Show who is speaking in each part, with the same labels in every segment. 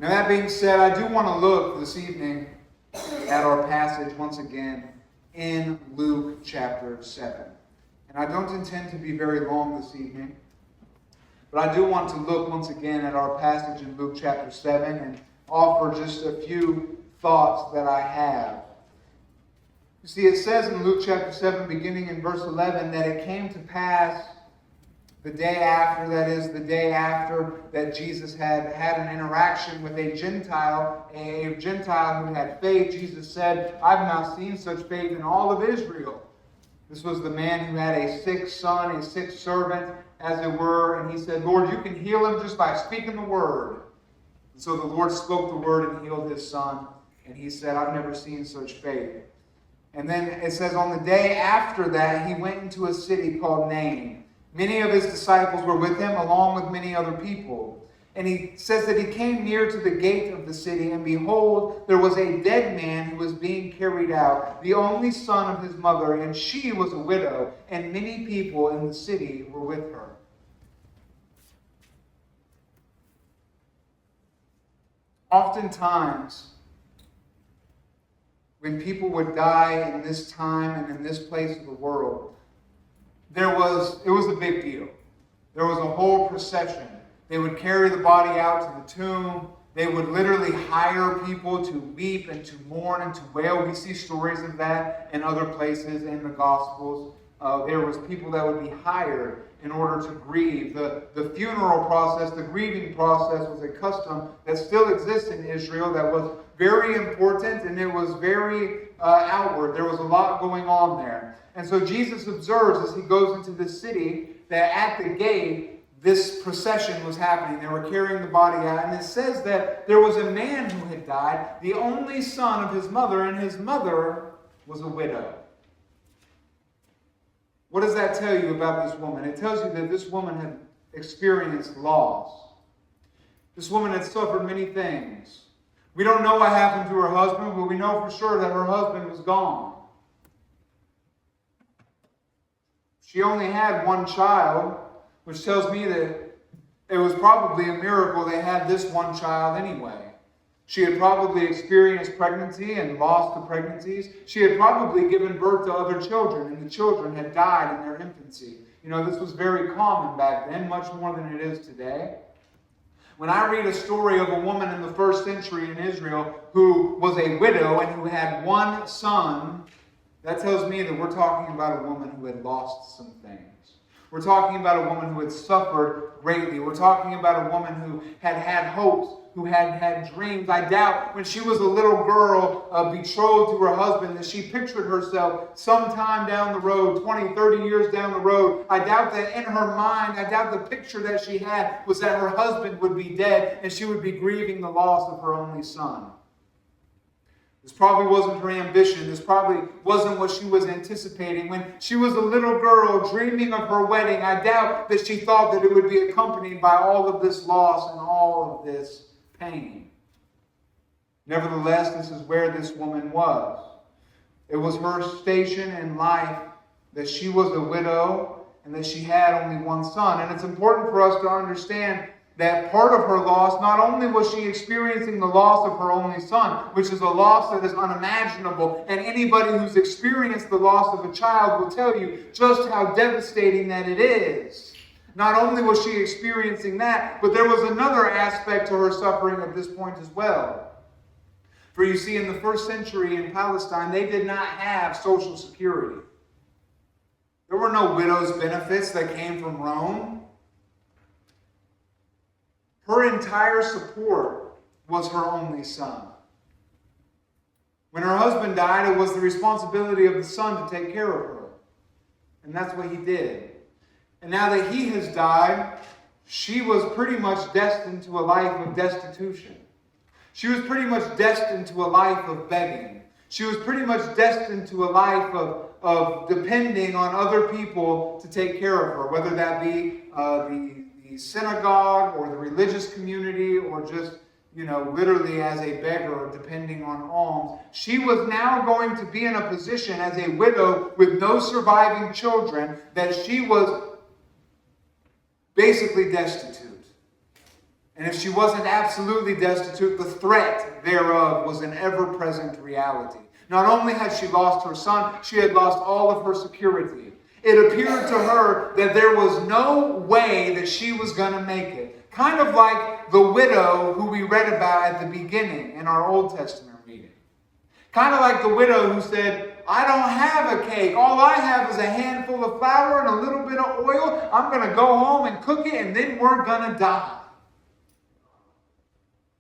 Speaker 1: Now that being said, I do want to look this evening at our passage once again in Luke chapter 7. And I don't intend to be very long this evening, but I do want to look once again at our passage in Luke chapter 7 and offer just a few thoughts that I have. You see, it says in Luke chapter 7, beginning in verse 11, that it came to pass the day after, that is, the day after that Jesus had an interaction with a Gentile who had faith. Jesus said, "I've not seen such faith in all of Israel." This was the man who had a sick son, a sick servant, as it were, and he said, "Lord, you can heal him just by speaking the word." And so the Lord spoke the word and healed his son, and he said, "I've never seen such faith." And then it says, on the day after that, he went into a city called Nain. Many of his disciples were with him, along with many other people. And he says that he came near to the gate of the city, and behold, there was a dead man who was being carried out, the only son of his mother, and she was a widow, and many people in the city were with her. Oftentimes, when people would die in this time and in this place of the world, it was a big deal. There was a whole procession. They would carry the body out to the tomb. They would literally hire people to weep and to mourn and to wail. We see stories of that in other places in the Gospels. There was people that would be hired in order to grieve. The funeral process, the grieving process, was a custom that still exists in Israel that was very important, and it was very outward. There was a lot going on there. And so Jesus observes as he goes into the city that at the gate, this procession was happening. They were carrying the body out. And it says that there was a man who had died, the only son of his mother, and his mother was a widow. What does that tell you about this woman? It tells you that this woman had experienced loss. This woman had suffered many things. We don't know what happened to her husband, but we know for sure that her husband was gone. She only had one child, which tells me that it was probably a miracle they had this one child anyway. She had probably experienced pregnancy and lost the pregnancies. She had probably given birth to other children, and the children had died in their infancy. You know, this was very common back then, much more than it is today. When I read a story of a woman in the first century in Israel who was a widow and who had one son, that tells me that we're talking about a woman who had lost some things. We're talking about a woman who had suffered greatly. We're talking about a woman who had had hopes, who had dreams. I doubt when she was a little girl betrothed to her husband that she pictured herself sometime down the road, 20, 30 years down the road. I doubt that in her mind, I doubt the picture that she had was that her husband would be dead and she would be grieving the loss of her only son. This probably wasn't her ambition. This probably wasn't what she was anticipating. When she was a little girl dreaming of her wedding, I doubt that she thought that it would be accompanied by all of this loss and all of this pain. Nevertheless, this is where this woman was. It was her station in life that she was a widow and that she had only one son. And it's important for us to understand that part of her loss, not only was she experiencing the loss of her only son, which is a loss that is unimaginable, and anybody who's experienced the loss of a child will tell you just how devastating that it is. Not only was she experiencing that, but there was another aspect to her suffering at this point as well. For you see, in the first century in Palestine, they did not have Social Security. There were no widow's benefits that came from Rome. Her entire support was her only son. When her husband died, it was the responsibility of the son to take care of her. And that's what he did. And now that he has died, she was pretty much destined to a life of destitution. She was pretty much destined to a life of begging. She was pretty much destined to a life of depending on other people to take care of her, whether that be the synagogue or the religious community or just, literally as a beggar depending on alms. She was now going to be in a position as a widow with no surviving children that she was basically destitute. And if she wasn't absolutely destitute, the threat thereof was an ever-present reality. Not only had she lost her son, she had lost all of her security. It appeared to her that there was no way that she was going to make it. Kind of like the widow who we read about at the beginning in our Old Testament reading. Kind of like the widow who said, I don't have a cake. All I have is a handful of flour and a little bit of oil. I'm going to go home and cook it, and then we're going to die.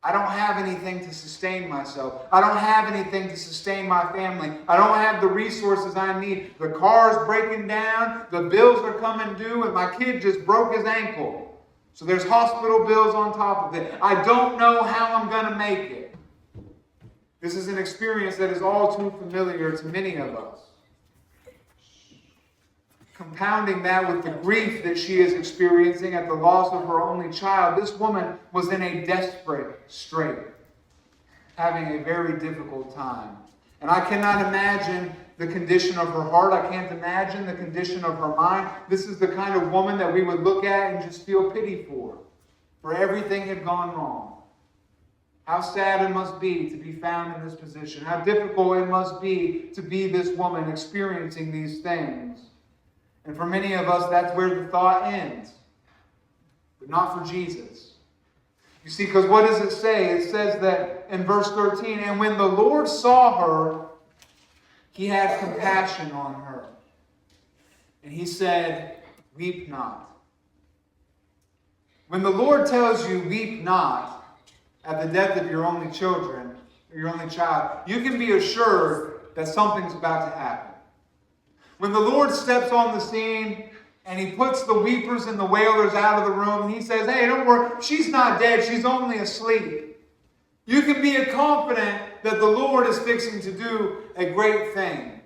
Speaker 1: I don't have anything to sustain myself. I don't have anything to sustain my family. I don't have the resources I need. The car's breaking down. The bills are coming due, and my kid just broke his ankle. So there's hospital bills on top of it. I don't know how I'm going to make it. This is an experience that is all too familiar to many of us. Compounding that with the grief that she is experiencing at the loss of her only child, this woman was in a desperate strait, having a very difficult time. And I cannot imagine the condition of her heart. I can't imagine the condition of her mind. This is the kind of woman that we would look at and just feel pity for everything had gone wrong. How sad it must be to be found in this position. How difficult it must be to be this woman experiencing these things. And for many of us, that's where the thought ends. But not for Jesus. You see, because what does it say? It says that in verse 13, and when the Lord saw her, he had compassion on her. And he said, weep not. When the Lord tells you, weep not, at the death of your only children, or your only child, you can be assured that something's about to happen. When the Lord steps on the scene and he puts the weepers and the wailers out of the room and he says, hey, don't worry, she's not dead, she's only asleep. You can be confident that the Lord is fixing to do a great thing.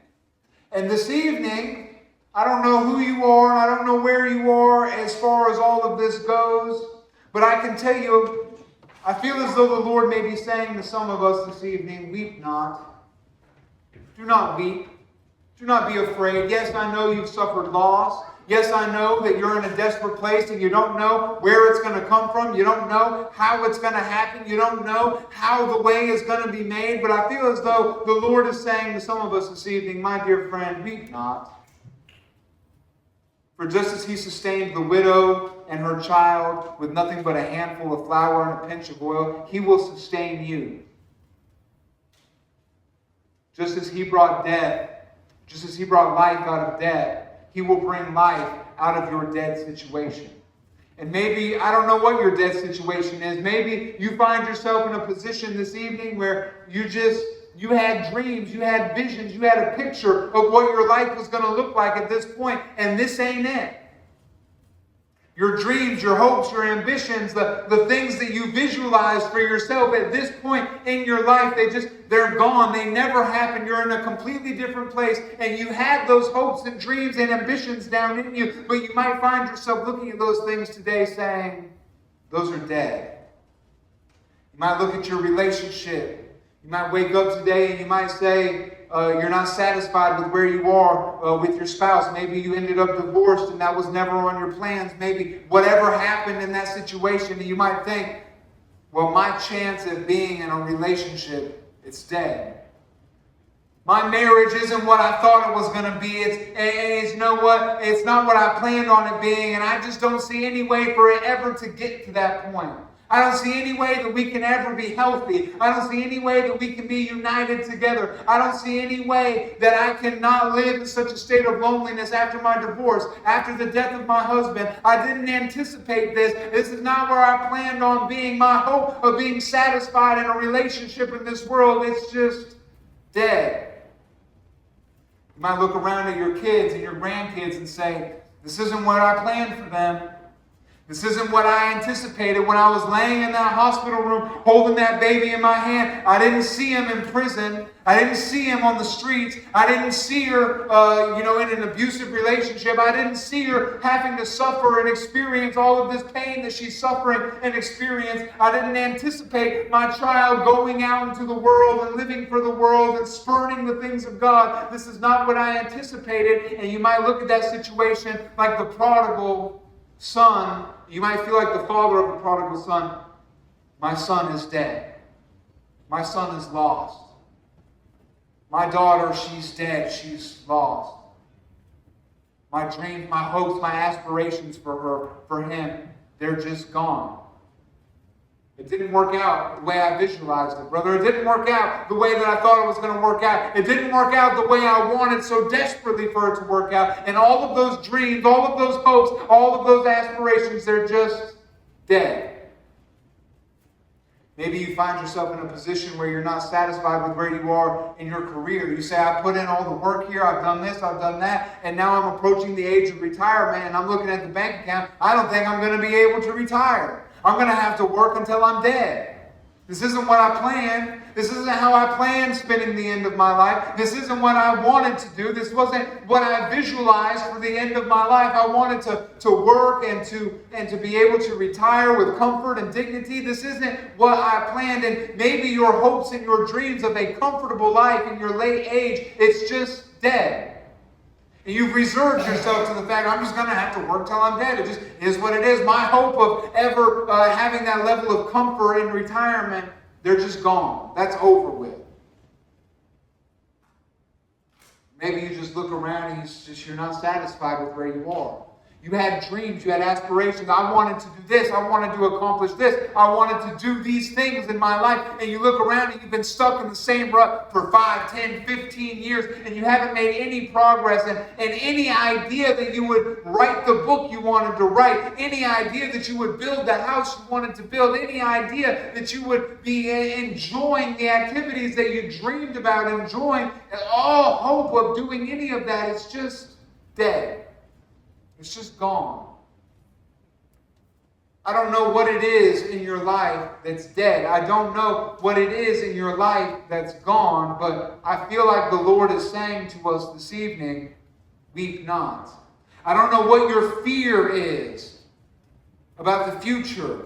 Speaker 1: And this evening, I don't know who you are, and I don't know where you are as far as all of this goes, but I can tell you, I feel as though the Lord may be saying to some of us this evening, weep not. Do not weep. Do not be afraid. Yes, I know you've suffered loss. Yes, I know that you're in a desperate place and you don't know where it's going to come from. You don't know how it's going to happen. You don't know how the way is going to be made. But I feel as though the Lord is saying to some of us this evening, my dear friend, weep not. For just as he sustained the widow and her child with nothing but a handful of flour and a pinch of oil, he will sustain you. Just as he brought life out of death, he will bring life out of your dead situation. And maybe, I don't know what your dead situation is. Maybe you find yourself in a position this evening where you had dreams, you had visions, you had a picture of what your life was going to look like at this point, and this ain't it. Your dreams, your hopes, your ambitions, the things that you visualized for yourself at this point in your life, they're gone. They never happened. You're in a completely different place. And you had those hopes and dreams and ambitions down in you. But you might find yourself looking at those things today saying, those are dead. You might look at your relationship. You might wake up today and you might say, you're not satisfied with where you are with your spouse. Maybe you ended up divorced and that was never on your plans. Maybe whatever happened in that situation, you might think, well, my chance of being in a relationship, it's dead. My marriage isn't what I thought it was going to be. It's you know what? It's not what I planned on it being, and I just don't see any way for it ever to get to that point. I don't see any way that we can ever be healthy. I don't see any way that we can be united together. I don't see any way that I cannot live in such a state of loneliness after my divorce, after the death of my husband. I didn't anticipate this. This is not where I planned on being. My hope of being satisfied in a relationship in this world, it's just dead. You might look around at your kids and your grandkids and say, this isn't what I planned for them. This isn't what I anticipated when I was laying in that hospital room holding that baby in my hand. I didn't see him in prison. I didn't see him on the streets. I didn't see her, in an abusive relationship. I didn't see her having to suffer and experience all of this pain that she's suffering and experience. I didn't anticipate my child going out into the world and living for the world and spurning the things of God. This is not what I anticipated. And you might look at that situation like the prodigal son. You might feel like the father of the prodigal son My son is dead. My son is lost. My daughter, she's dead. She's lost. My dreams, my hopes, my aspirations for her, for him, they're just gone. It didn't work out the way I visualized it, brother. It didn't work out the way that I thought it was going to work out. It didn't work out the way I wanted so desperately for it to work out. And all of those dreams, all of those hopes, all of those aspirations, they're just dead. Maybe you find yourself in a position where you're not satisfied with where you are in your career. You say, I put in all the work here, I've done this, I've done that, and now I'm approaching the age of retirement, and I'm looking at the bank account. I don't think I'm going to be able to retire. I'm going to have to work until I'm dead. This isn't what I planned. This isn't how I planned spending the end of my life. This isn't what I wanted to do. This wasn't what I visualized for the end of my life. I wanted to work and to be able to retire with comfort and dignity. This isn't what I planned. And maybe your hopes and your dreams of a comfortable life in your late age, it's just dead. And you've reserved yourself to the fact, I'm just going to have to work till I'm dead. It just is what it is. My hope of ever having that level of comfort in retirement, they're just gone. That's over with. Maybe you just look around and you're not satisfied with where you are. You had dreams, you had aspirations. I wanted to do this. I wanted to accomplish this. I wanted to do these things in my life. And you look around and you've been stuck in the same rut for 5, 10, 15 years. And you haven't made any progress. And any idea that you would write the book you wanted to write. Any idea that you would build the house you wanted to build. Any idea that you would be enjoying the activities that you dreamed about enjoying. All hope of doing any of that is just dead. It's just gone. I don't know what it is in your life that's dead. I don't know what it is in your life that's gone, but I feel like the Lord is saying to us this evening, weep not. I don't know what your fear is about the future.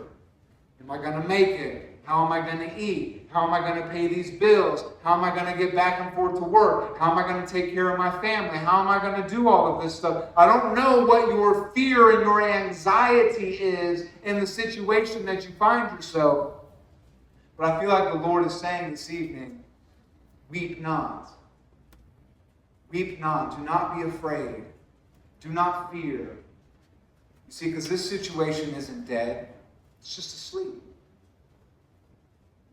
Speaker 1: Am I going to make it? How am I going to eat? How am I going to pay these bills? How am I going to get back and forth to work? How am I going to take care of my family? How am I going to do all of this stuff? I don't know what your fear and your anxiety is in the situation that you find yourself. But I feel like the Lord is saying this evening, weep not. Weep not. Do not be afraid. Do not fear. You see, because this situation isn't dead. It's just asleep.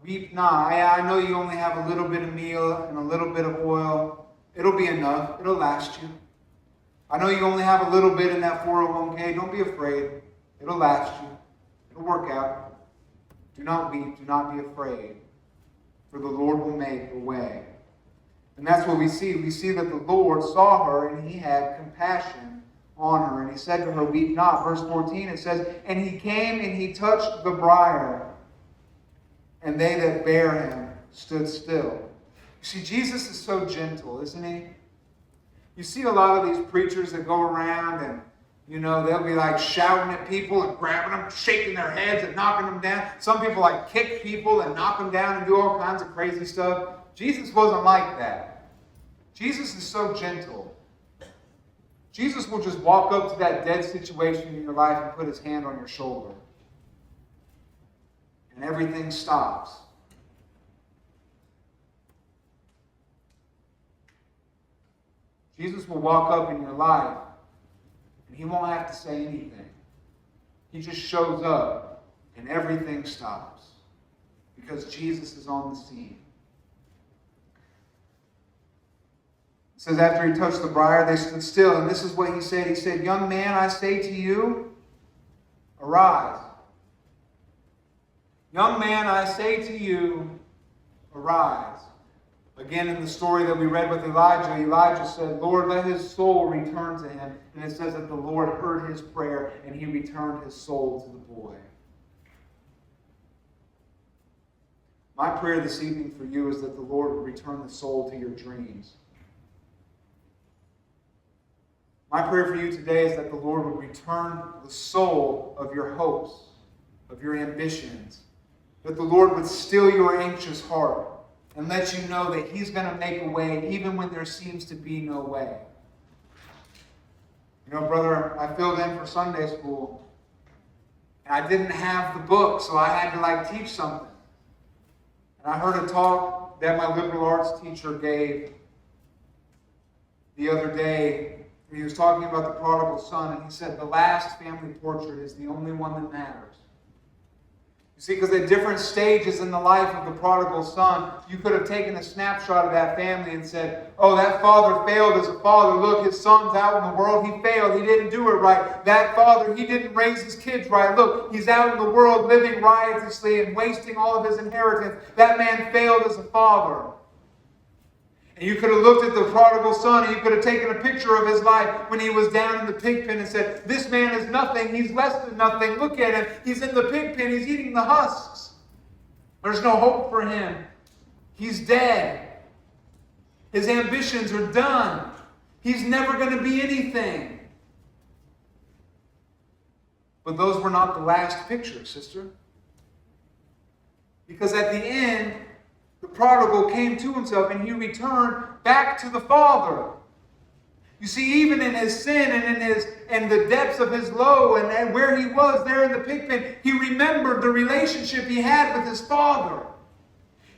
Speaker 1: Weep not. I know you only have a little bit of meal and a little bit of oil. It'll be enough. It'll last you. I know you only have a little bit in that 401k. Don't be afraid. It'll last you. It'll work out. Do not weep. Do not be afraid. For the Lord will make a way. And that's what we see. We see that the Lord saw her and he had compassion on her. And he said to her, weep not. Verse 14 it says, and he came and he touched the briar. And they that bare him stood still. You see, Jesus is so gentle, isn't he? You see a lot of these preachers that go around and, they'll be like shouting at people and grabbing them, shaking their heads and knocking them down. Some people like kick people and knock them down and do all kinds of crazy stuff. Jesus wasn't like that. Jesus is so gentle. Jesus will just walk up to that dead situation in your life and put his hand on your shoulder. And everything stops. Jesus will walk up in your life and he won't have to say anything. He just shows up and everything stops because Jesus is on the scene. It says after he touched the briar, they stood still. And this is what he said. He said, young man, I say to you, arise. Young man, I say to you, arise. Again, in the story that we read with Elijah said, Lord, let his soul return to him. And it says that the Lord heard his prayer and he returned his soul to the boy. My prayer this evening for you is that the Lord would return the soul to your dreams. My prayer for you today is that the Lord would return the soul of your hopes, of your ambitions, that the Lord would still your anxious heart and let you know that he's going to make a way even when there seems to be no way. Brother, I filled in for Sunday school. And I didn't have the book, so I had to teach something. And I heard a talk that my liberal arts teacher gave the other day. He was talking about the prodigal son, and he said the last family portrait is the only one that matters. You see, because at different stages in the life of the prodigal son, you could have taken a snapshot of that family and said, oh, that father failed as a father. Look, his son's out in the world. He failed. He didn't do it right. That father, he didn't raise his kids right. Look, he's out in the world living riotously and wasting all of his inheritance. That man failed as a father. And you could have looked at the prodigal son and you could have taken a picture of his life when he was down in the pig pen and said, this man is nothing. He's less than nothing. Look at him. He's in the pig pen. He's eating the husks. There's no hope for him. He's dead. His ambitions are done. He's never going to be anything. But those were not the last pictures, sister. Because at the end, the prodigal came to himself and he returned back to the Father. You see, even in his sin and in the depths of his low and where he was there in the pig pen, he remembered the relationship he had with his Father.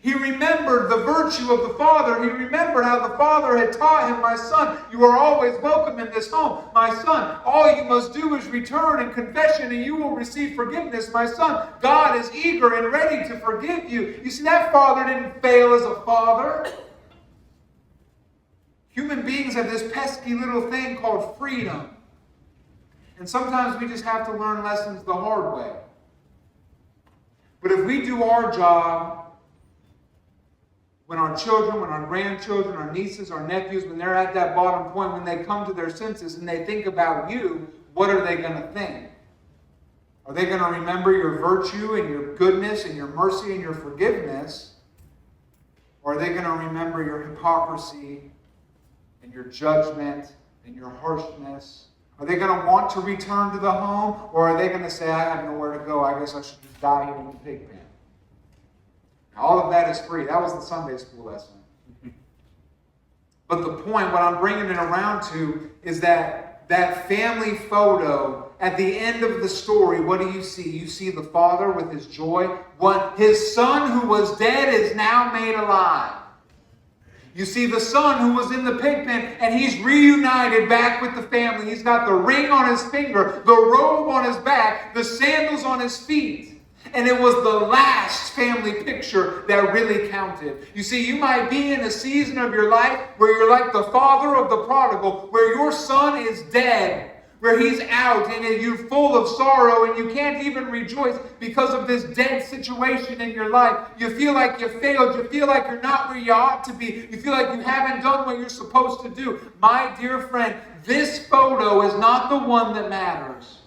Speaker 1: He remembered the virtue of the Father. He remembered how the Father had taught him, my son, you are always welcome in this home. My son, all you must do is return in confession and you will receive forgiveness. My son, God is eager and ready to forgive you. You see, that father didn't fail as a father. Human beings have this pesky little thing called freedom. And sometimes we just have to learn lessons the hard way. But if we do our job, when our children, when our grandchildren, our nieces, our nephews, when they're at that bottom point, when they come to their senses and they think about you, what are they going to think? Are they going to remember your virtue and your goodness and your mercy and your forgiveness? Or are they going to remember your hypocrisy and your judgment and your harshness? Are they going to want to return to the home? Or are they going to say, I have nowhere to go. I guess I should just die here in the pig pen? All of that is free. That was the Sunday school lesson. But the point, what I'm bringing it around to, is that family photo, at the end of the story, what do you see? You see the father with his joy. What his son who was dead is now made alive. You see the son who was in the pig pen, and he's reunited back with the family. He's got the ring on his finger, the robe on his back, the sandals on his feet. And it was the last family picture that really counted. You see, you might be in a season of your life where you're like the father of the prodigal, where your son is dead, where he's out and you're full of sorrow and you can't even rejoice because of this dead situation in your life. You feel like you failed. You feel like you're not where you ought to be. You feel like you haven't done what you're supposed to do. My dear friend, this photo is not the one that matters.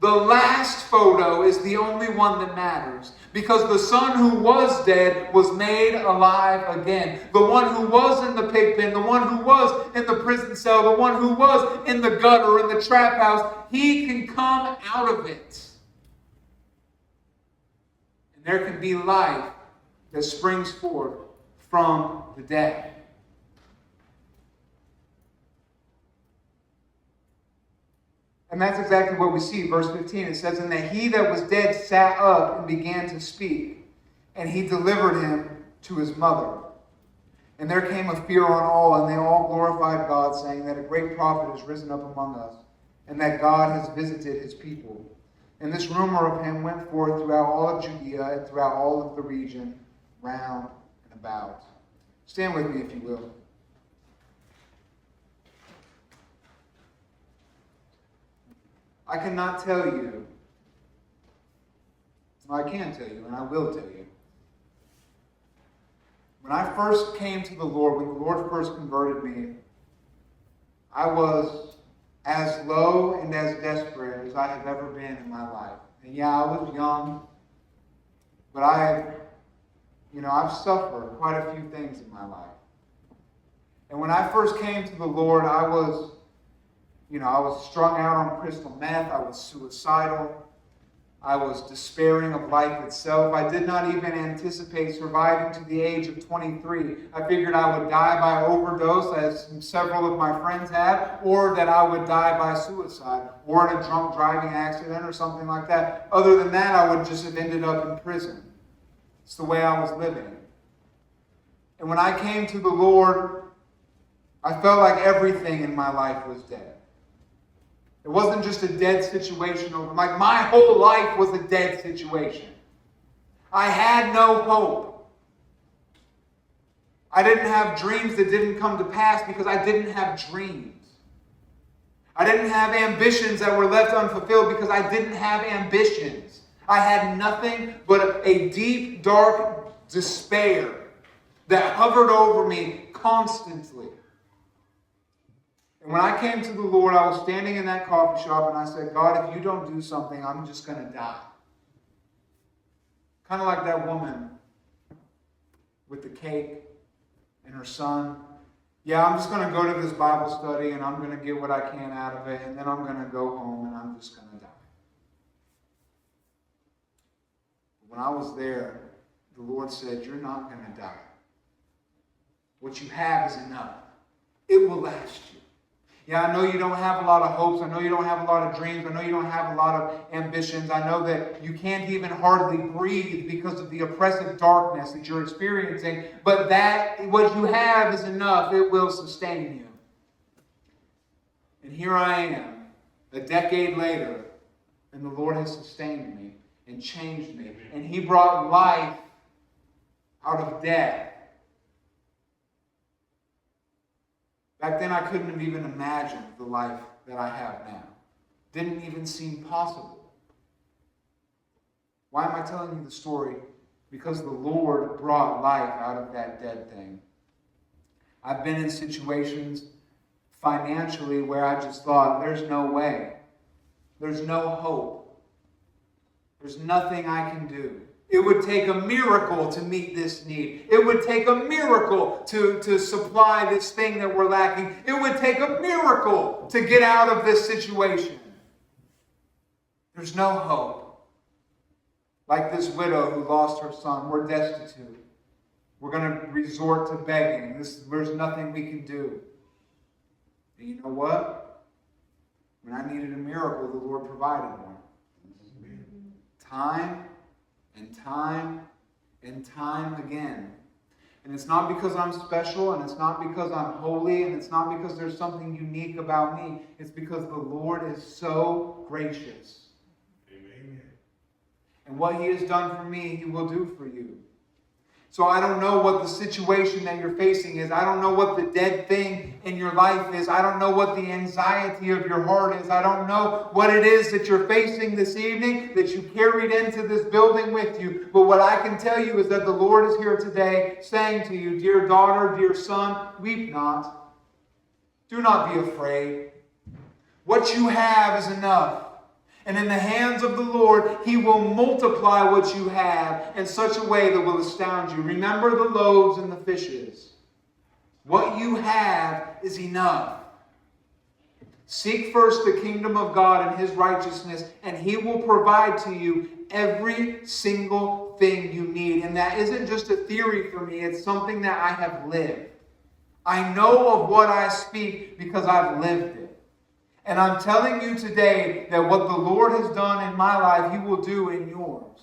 Speaker 1: The last photo is the only one that matters, because the son who was dead was made alive again. The one who was in the pig pen, the one who was in the prison cell, the one who was in the gutter, in the trap house, he can come out of it. And there can be life that springs forth from the dead. And that's exactly what we see. Verse 15, it says, and that he that was dead sat up and began to speak, and he delivered him to his mother. And there came a fear on all, and they all glorified God, saying that a great prophet is risen up among us, and that God has visited his people. And this rumor of him went forth throughout all of Judea and throughout all of the region round and about. Stand with me if you will. I cannot tell you, well, I can tell you, and I will tell you. When I first came to the Lord, when the Lord first converted me, I was as low and as desperate as I have ever been in my life. And yeah, I was young, but I've suffered quite a few things in my life. And when I first came to the Lord, I was strung out on crystal meth. I was suicidal. I was despairing of life itself. I did not even anticipate surviving to the age of 23. I figured I would die by overdose, as several of my friends have, or that I would die by suicide, or in a drunk driving accident or something like that. Other than that, I would just have ended up in prison. It's the way I was living. And when I came to the Lord, I felt like everything in my life was dead. It wasn't just a dead situation. Like my whole life was a dead situation. I had no hope. I didn't have dreams that didn't come to pass because I didn't have dreams. I didn't have ambitions that were left unfulfilled because I didn't have ambitions. I had nothing but a deep, dark despair that hovered over me constantly. And when I came to the Lord, I was standing in that coffee shop and I said, God, if you don't do something, I'm just going to die. Kind of like that woman with the cake and her son. Yeah, I'm just going to go to this Bible study and I'm going to get what I can out of it, and then I'm going to go home and I'm just going to die. When I was there, the Lord said, you're not going to die. What you have is enough. It will last you. Yeah, I know you don't have a lot of hopes. I know you don't have a lot of dreams. I know you don't have a lot of ambitions. I know that you can't even hardly breathe because of the oppressive darkness that you're experiencing. But that, what you have is enough. It will sustain you. And here I am, a decade later, and the Lord has sustained me and changed me. And He brought life out of death. Back then, I couldn't have even imagined the life that I have now. Didn't even seem possible. Why am I telling you the story? Because the Lord brought life out of that dead thing. I've been in situations financially where I just thought, there's no way. There's no hope. There's nothing I can do. It would take a miracle to meet this need. It would take a miracle to supply this thing that we're lacking. It would take a miracle to get out of this situation. There's no hope. Like this widow who lost her son, we're destitute. We're going to resort to begging. There's nothing we can do. And you know what? When I needed a miracle, the Lord provided one. Time and time and time again. And it's not because I'm special, and it's not because I'm holy, and it's not because there's something unique about me. It's because the Lord is so gracious. Amen. And what He has done for me, He will do for you. So I don't know what the situation that you're facing is. I don't know what the dead thing in your life is. I don't know what the anxiety of your heart is. I don't know what it is that you're facing this evening that you carried into this building with you. But what I can tell you is that the Lord is here today saying to you, dear daughter, dear son, weep not. Do not be afraid. What you have is enough. And in the hands of the Lord, He will multiply what you have in such a way that will astound you. Remember the loaves and the fishes. What you have is enough. Seek first the kingdom of God and His righteousness, and He will provide to you every single thing you need. And that isn't just a theory for me. It's something that I have lived. I know of what I speak because I've lived it. And I'm telling you today that what the Lord has done in my life, He will do in yours.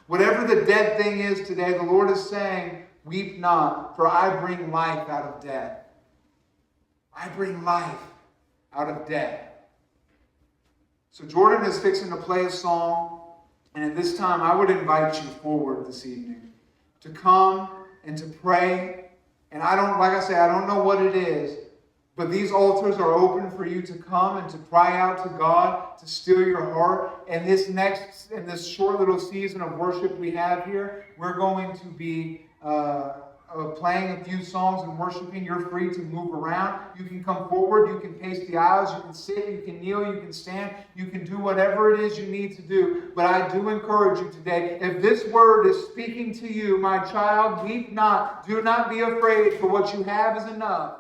Speaker 1: Whatever the dead thing is today, the Lord is saying, weep not, for I bring life out of death. I bring life out of death. So Jordan is fixing to play a song. And at this time, I would invite you forward this evening to come and to pray. And I don't know what it is. But these altars are open for you to come and to cry out to God, to still your heart. And in this short little season of worship we have here, we're going to be playing a few songs and worshiping. You're free to move around. You can come forward. You can pace the aisles. You can sit. You can kneel. You can stand. You can do whatever it is you need to do. But I do encourage you today, if this word is speaking to you, my child, weep not. Do not be afraid, for what you have is enough.